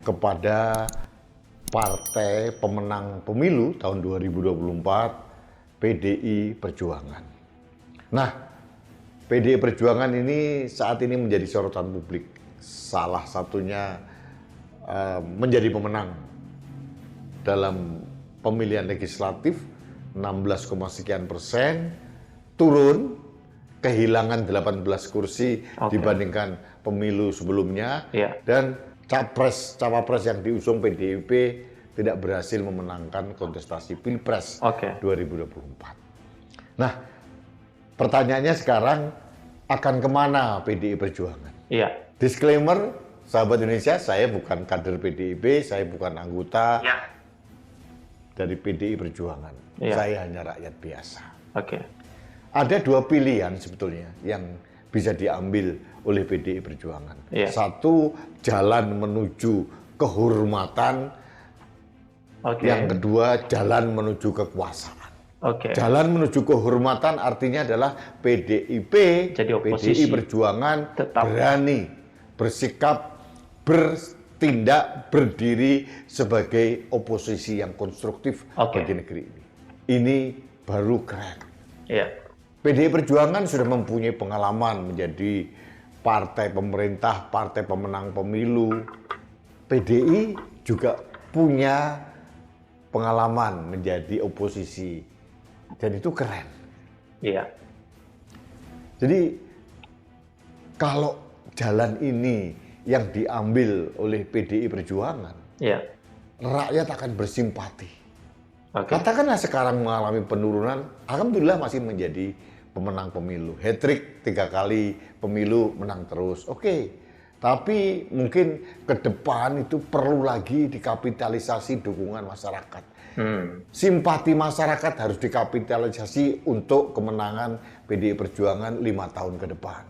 kepada partai pemenang pemilu tahun 2024, PDI Perjuangan. Nah, PDI Perjuangan ini saat ini menjadi sorotan publik. Salah satunya menjadi pemenang dalam pemilihan legislatif 16,sekian%, turun, kehilangan 18 kursi dibandingkan pemilu sebelumnya, dan cawapres yang diusung PDIP tidak berhasil memenangkan kontestasi Pilpres 2024. Nah, pertanyaannya sekarang, akan kemana PDI Perjuangan? Disclaimer, sahabat Indonesia, saya bukan kader PDIP, saya bukan anggota dari PDI Perjuangan. Saya hanya rakyat biasa. Ada dua pilihan sebetulnya yang bisa diambil oleh PDI Perjuangan. Satu, jalan menuju kehormatan. Yang kedua, jalan menuju kekuasaan. Jalan menuju kehormatan artinya adalah PDIP, PDI Perjuangan berani bersikap, bertindak, berdiri sebagai oposisi yang konstruktif bagi negeri ini. Ini baru keren. PDI Perjuangan sudah mempunyai pengalaman menjadi partai pemerintah, partai pemenang pemilu. PDI juga punya pengalaman menjadi oposisi, dan itu keren. Jadi kalau jalan ini yang diambil oleh PDI Perjuangan, rakyat akan bersimpati. Katakanlah sekarang mengalami penurunan, alhamdulillah masih menjadi pemenang pemilu. Hat-trick 3 kali pemilu menang terus. Tapi mungkin ke depan itu perlu lagi dikapitalisasi dukungan masyarakat. Simpati masyarakat harus dikapitalisasi untuk kemenangan PDI Perjuangan 5 tahun ke depan.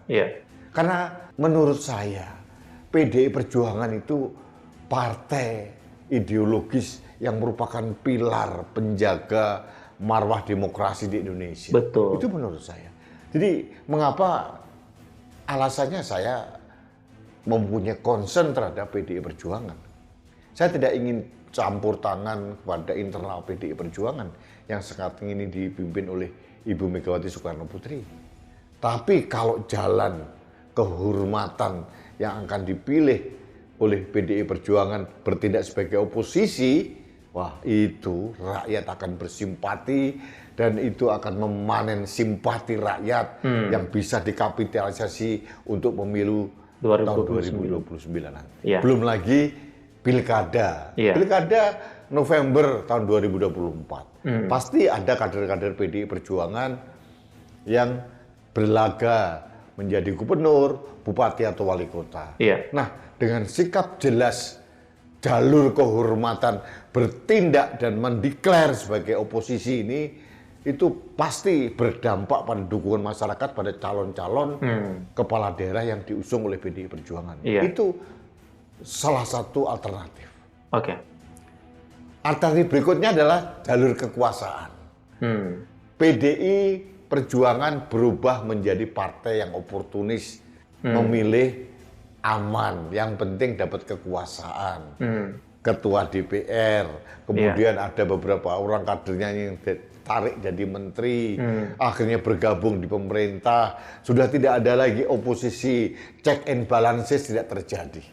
Karena menurut saya, PDI Perjuangan itu partai ideologis yang merupakan pilar penjaga marwah demokrasi di Indonesia. Itu menurut saya. Jadi mengapa alasannya saya mempunyai concern terhadap PDI Perjuangan. Saya tidak ingin campur tangan kepada internal PDI Perjuangan yang saat ini dipimpin oleh Ibu Megawati Soekarno Putri. Tapi kalau jalan kehormatan yang akan dipilih oleh PDI Perjuangan bertindak sebagai oposisi, wah, itu rakyat akan bersimpati dan itu akan memanen simpati rakyat yang bisa dikapitalisasi untuk pemilu tahun 2029 nanti. Belum lagi pilkada. Pilkada November tahun 2024. Pasti ada kader-kader PDI Perjuangan yang berlaga menjadi gubernur, bupati atau wali kota. Nah, dengan sikap jelas, jalur kehormatan, bertindak dan mendeklar sebagai oposisi ini, itu pasti berdampak pada dukungan masyarakat pada calon-calon kepala daerah yang diusung oleh PDI Perjuangan. Itu salah satu alternatif. Alternatif berikutnya adalah jalur kekuasaan. PDI Perjuangan berubah menjadi partai yang oportunis, memilih aman, yang penting dapat kekuasaan. Ketua DPR, kemudian ada beberapa orang kadernya yang tarik jadi menteri, akhirnya bergabung di pemerintah. Sudah tidak ada lagi oposisi, check and balances tidak terjadi.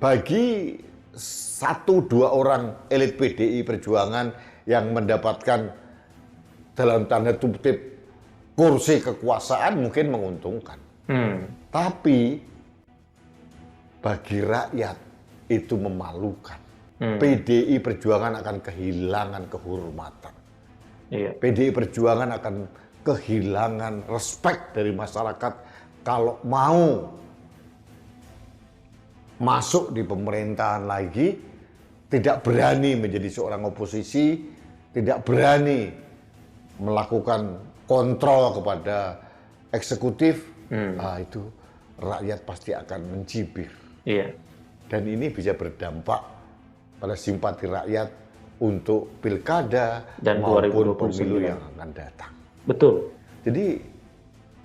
Bagi 1-2 orang elit PDI Perjuangan yang mendapatkan dalam tanda kutip kursi kekuasaan mungkin menguntungkan. Tapi bagi rakyat itu memalukan. PDI Perjuangan akan kehilangan kehormatan. PDI Perjuangan akan kehilangan respek dari masyarakat kalau mau masuk di pemerintahan lagi, tidak berani menjadi seorang oposisi, tidak berani melakukan kontrol kepada eksekutif, itu rakyat pasti akan mencibir. Dan ini bisa berdampak pada simpati rakyat untuk pilkada dan maupun pemilu yang akan datang. Jadi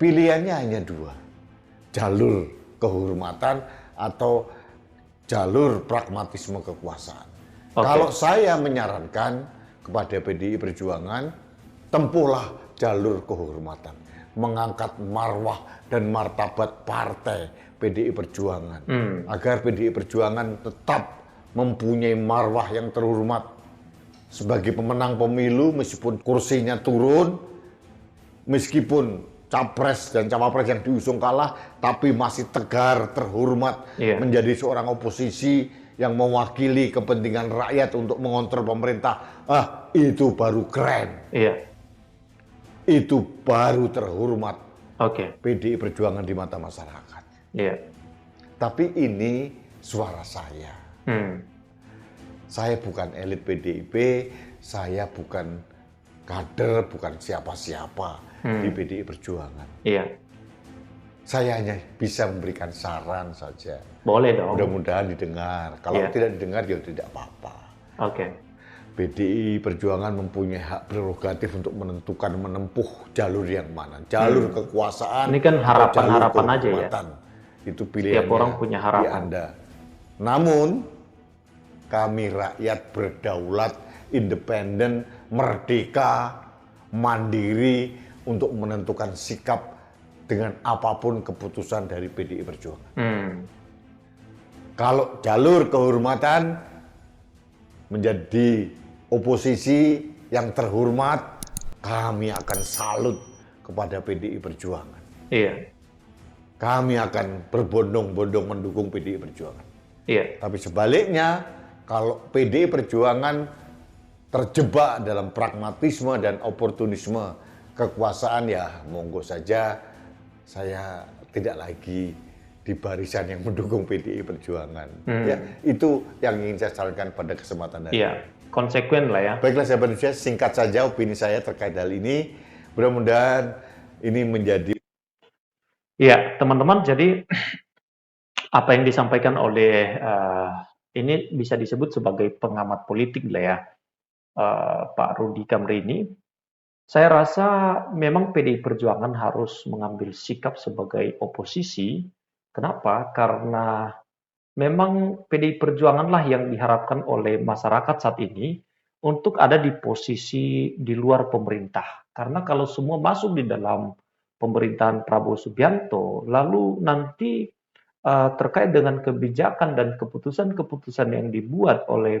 pilihannya hanya 2, jalur kehormatan atau jalur pragmatisme kekuasaan. Kalau saya menyarankan kepada PDI Perjuangan, tempuhlah jalur kehormatan, mengangkat marwah dan martabat partai PDI Perjuangan, agar PDI Perjuangan tetap mempunyai marwah yang terhormat sebagai pemenang pemilu, meskipun kursinya turun, meskipun capres dan cawapres yang diusung kalah, tapi masih tegar, terhormat, menjadi seorang oposisi yang mewakili kepentingan rakyat untuk mengontrol pemerintah. Itu baru keren. Itu baru terhormat. PDI Perjuangan di mata masyarakat. Tapi ini suara saya. Saya bukan elit PDIP, saya bukan kader, bukan siapa-siapa di PDI Perjuangan. Saya hanya bisa memberikan saran saja. Boleh dong. Mudah-mudahan didengar. Kalau tidak didengar, ya tidak apa-apa. PDI Perjuangan mempunyai hak prerogatif untuk menentukan menempuh jalur yang mana. Jalur kekuasaan. Ini kan harapan-harapan aja ya. Itu pilihannya. Setiap orang punya harapan. Di Anda. Namun, kami rakyat berdaulat, independen, merdeka, mandiri untuk menentukan sikap dengan apapun keputusan dari PDI Perjuangan. Kalau jalur kehormatan menjadi oposisi yang terhormat, kami akan salut kepada PDI Perjuangan. Kami akan berbondong-bondong mendukung PDI Perjuangan. Tapi sebaliknya, kalau PDI Perjuangan terjebak dalam pragmatisme dan oportunisme kekuasaan, ya monggo saja, saya tidak lagi di barisan yang mendukung PDI Perjuangan. Ya, itu yang ingin saya sarankan pada kesempatan hari ini. Konsekuen lah ya. Baiklah sahabat Indonesia, singkat saja opini saya terkait hal ini. Mudah-mudahan ini menjadi... Ya, teman-teman, jadi apa yang disampaikan oleh ini bisa disebut sebagai pengamat politik lah ya, Pak Rudi Kamrini. Saya rasa memang PDI Perjuangan harus mengambil sikap sebagai oposisi. Kenapa? Karena memang PDI Perjuanganlah yang diharapkan oleh masyarakat saat ini untuk ada di posisi di luar pemerintah. Karena kalau semua masuk di dalam pemerintahan Prabowo Subianto, lalu nanti terkait dengan kebijakan dan keputusan-keputusan yang dibuat oleh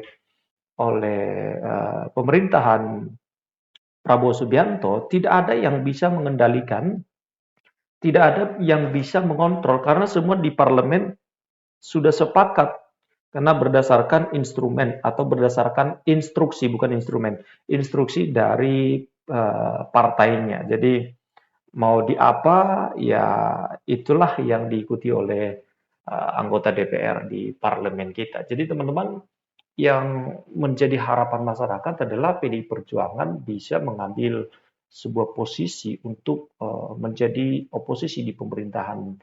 pemerintahan Prabowo Subianto, tidak ada yang bisa mengendalikan, tidak ada yang bisa mengontrol, karena semua di parlemen sudah sepakat, karena berdasarkan instrumen atau berdasarkan instruksi, bukan instrumen, instruksi dari partainya. Jadi mau di apa, ya itulah yang diikuti oleh anggota DPR di parlemen kita. Jadi teman-teman, yang menjadi harapan masyarakat adalah PDI Perjuangan bisa mengambil sebuah posisi untuk menjadi oposisi di pemerintahan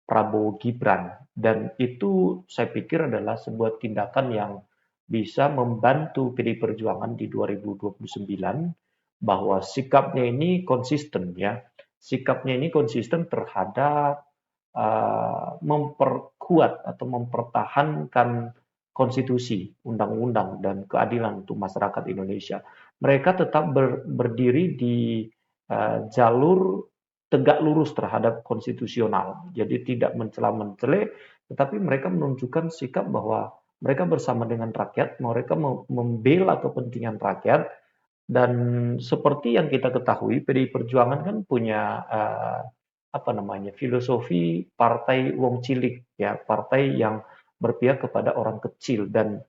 Prabowo Gibran, dan itu saya pikir adalah sebuah tindakan yang bisa membantu PDI Perjuangan di 2029 bahwa sikapnya ini konsisten ya, sikapnya ini konsisten terhadap memperkuat atau mempertahankan konstitusi, undang-undang, dan keadilan untuk masyarakat Indonesia. Mereka tetap berdiri di jalur tegak lurus terhadap konstitusional. Jadi tidak mencela-mencela, tetapi mereka menunjukkan sikap bahwa mereka bersama dengan rakyat, mereka membela kepentingan rakyat, dan seperti yang kita ketahui, PDI Perjuangan kan punya filosofi partai wong cilik, ya, partai yang berpihak kepada orang kecil. Dan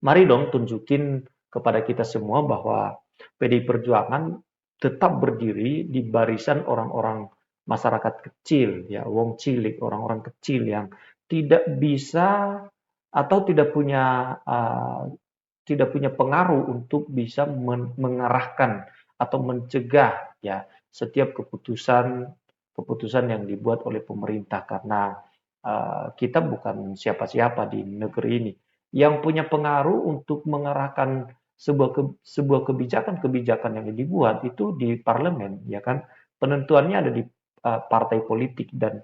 mari dong tunjukin kepada kita semua bahwa PDI Perjuangan tetap berdiri di barisan orang-orang masyarakat kecil, ya, wong cilik, orang-orang kecil yang tidak bisa atau tidak punya pengaruh untuk bisa mengarahkan atau mencegah ya setiap keputusan yang dibuat oleh pemerintah, karena kita bukan siapa-siapa di negeri ini. Yang punya pengaruh untuk mengarahkan sebuah kebijakan yang dibuat itu di parlemen, ya kan? Penentuannya ada di partai politik, dan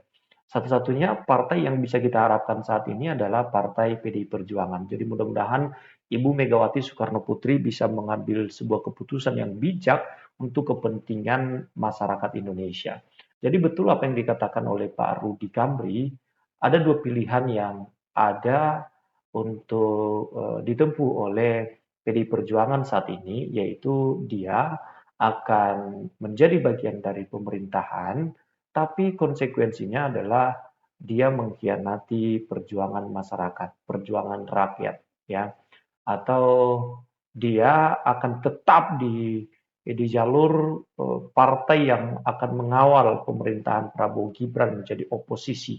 Satu-satunya partai yang bisa kita harapkan saat ini adalah partai PDI Perjuangan. Jadi mudah-mudahan Ibu Megawati Soekarno Putri bisa mengambil sebuah keputusan yang bijak untuk kepentingan masyarakat Indonesia. Jadi betul apa yang dikatakan oleh Pak Rudi Kamri, ada dua pilihan yang ada untuk ditempuh oleh PDI Perjuangan saat ini, yaitu dia akan menjadi bagian dari pemerintahan, tapi konsekuensinya adalah dia mengkhianati perjuangan masyarakat, perjuangan rakyat, ya, atau dia akan tetap di jalur partai yang akan mengawal pemerintahan Prabowo Gibran menjadi oposisi,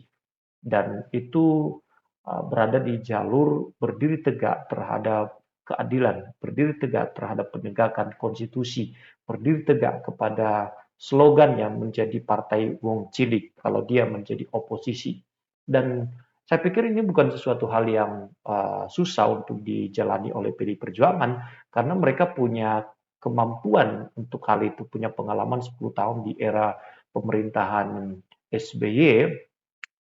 dan itu berada di jalur berdiri tegak terhadap keadilan, berdiri tegak terhadap penegakan konstitusi, berdiri tegak kepada slogan yang menjadi partai wong cilik kalau dia menjadi oposisi. Dan saya pikir ini bukan sesuatu hal yang susah untuk dijalani oleh PDI Perjuangan, karena mereka punya kemampuan untuk hal itu, punya pengalaman 10 tahun di era pemerintahan SBY,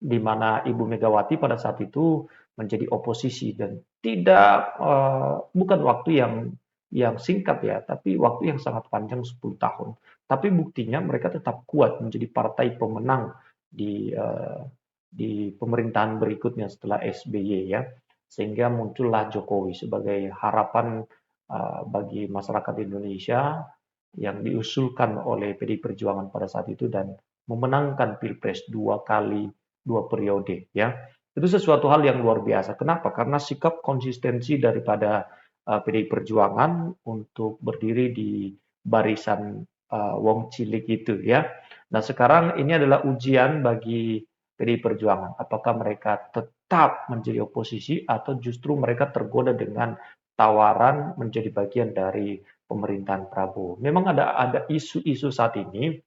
di mana Ibu Megawati pada saat itu menjadi oposisi, dan tidak bukan waktu yang singkat ya, tapi waktu yang sangat panjang, 10 tahun. Tapi buktinya mereka tetap kuat menjadi partai pemenang di pemerintahan berikutnya setelah SBY, ya. Sehingga muncullah Jokowi sebagai harapan bagi masyarakat Indonesia yang diusulkan oleh PDI Perjuangan pada saat itu dan memenangkan Pilpres 2 kali 2 periode, ya. Itu sesuatu hal yang luar biasa. Kenapa? Karena sikap konsistensi daripada PDI Perjuangan untuk berdiri di barisan wong cilik itu, ya. Nah, sekarang ini adalah ujian bagi PDI Perjuangan. Apakah mereka tetap menjadi oposisi atau justru mereka tergoda dengan tawaran menjadi bagian dari pemerintahan Prabowo. Memang ada isu-isu saat ini,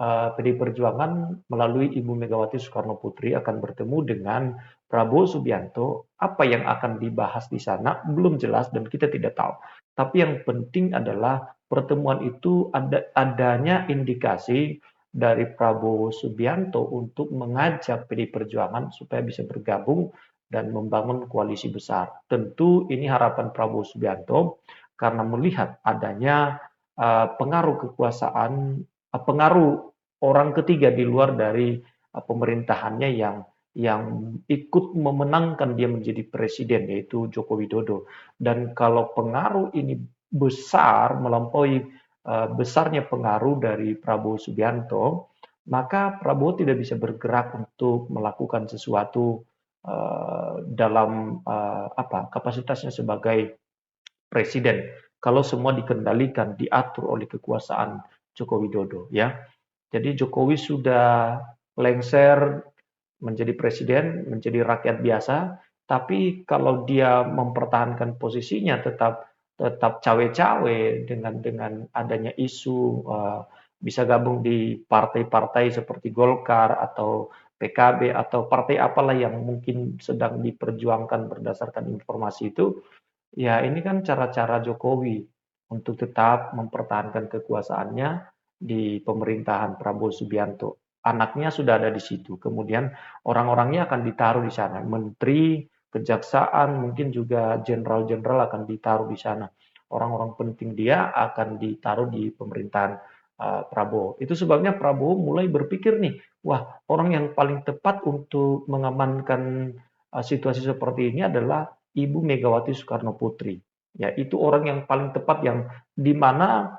PDI Perjuangan melalui Ibu Megawati Soekarno Putri akan bertemu dengan Prabowo Subianto. Apa yang akan dibahas di sana belum jelas dan kita tidak tahu. Tapi yang penting adalah pertemuan itu adanya indikasi dari Prabowo Subianto untuk mengajak PDI Perjuangan supaya bisa bergabung dan membangun koalisi besar. Tentu ini harapan Prabowo Subianto karena melihat adanya pengaruh kekuasaan, pengaruh orang ketiga di luar dari pemerintahannya yang ikut memenangkan dia menjadi presiden, yaitu Joko Widodo. Dan kalau pengaruh ini besar, melampaui besarnya pengaruh dari Prabowo Subianto, maka Prabowo tidak bisa bergerak untuk melakukan sesuatu dalam kapasitasnya sebagai presiden kalau semua dikendalikan, diatur oleh kekuasaan Joko Widodo, ya. Jadi Jokowi sudah lengser menjadi presiden, menjadi rakyat biasa, tapi kalau dia mempertahankan posisinya tetap cawe-cawe dengan adanya isu bisa gabung di partai-partai seperti Golkar atau PKB atau partai apalah yang mungkin sedang diperjuangkan berdasarkan informasi itu. Ya, ini kan cara-cara Jokowi untuk tetap mempertahankan kekuasaannya di pemerintahan Prabowo Subianto. Anaknya sudah ada di situ, kemudian orang-orangnya akan ditaruh di sana. Menteri, kejaksaan, mungkin juga jenderal-jenderal akan ditaruh di sana. Orang-orang penting dia akan ditaruh di pemerintahan Prabowo. Itu sebabnya Prabowo mulai berpikir nih, wah, orang yang paling tepat untuk mengamankan situasi seperti ini adalah Ibu Megawati Soekarno Putri. Ya, itu orang yang paling tepat yang di mana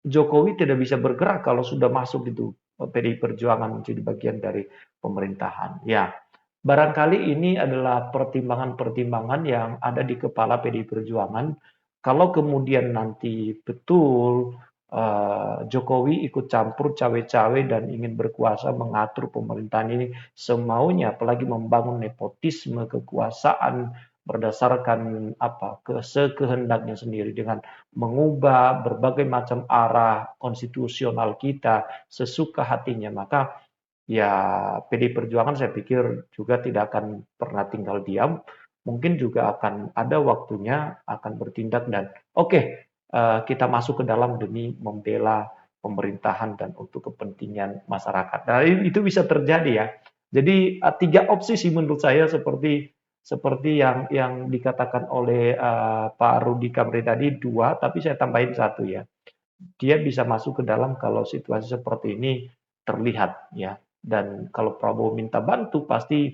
Jokowi tidak bisa bergerak kalau sudah masuk itu PDI Perjuangan menjadi bagian dari pemerintahan. Ya, barangkali ini adalah pertimbangan-pertimbangan yang ada di kepala PDI Perjuangan. Kalau kemudian nanti betul Jokowi ikut campur cawe-cawe dan ingin berkuasa mengatur pemerintahan ini semaunya, apalagi membangun nepotisme kekuasaan berdasarkan sekehendaknya sendiri dengan mengubah berbagai macam arah konstitusional kita sesuka hatinya, maka ya PDI Perjuangan saya pikir juga tidak akan pernah tinggal diam, mungkin juga akan ada waktunya akan bertindak dan oke, kita masuk ke dalam demi membela pemerintahan dan untuk kepentingan masyarakat. Nah, itu bisa terjadi ya. Jadi 3 opsi sih menurut saya seperti yang dikatakan oleh Pak Rudi Kamri tadi 2, tapi saya tambahin 1 ya. Dia bisa masuk ke dalam kalau situasi seperti ini terlihat ya. Dan kalau Prabowo minta bantu pasti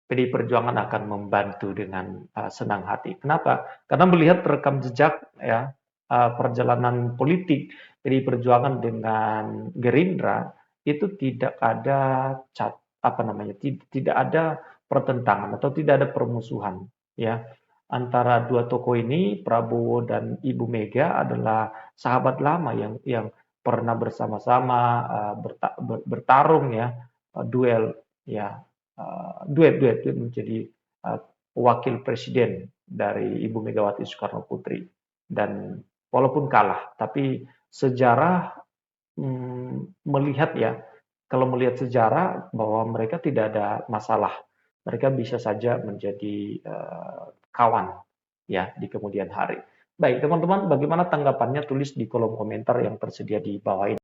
PDI Perjuangan akan membantu dengan senang hati. Kenapa? Karena melihat rekam jejak ya perjalanan politik PDI Perjuangan dengan Gerindra itu tidak ada tidak ada pertentangan atau tidak ada permusuhan ya antara dua tokoh ini. Prabowo dan Ibu Mega adalah sahabat lama yang pernah bersama-sama bertarung ya duel ya duet menjadi wakil presiden dari Ibu Megawati Soekarno Putri. Dan walaupun kalah, tapi sejarah melihat ya, kalau melihat sejarah bahwa mereka tidak ada masalah, mereka bisa saja menjadi kawan ya di kemudian hari. Baik teman-teman, bagaimana tanggapannya tulis di kolom komentar yang tersedia di bawah ini.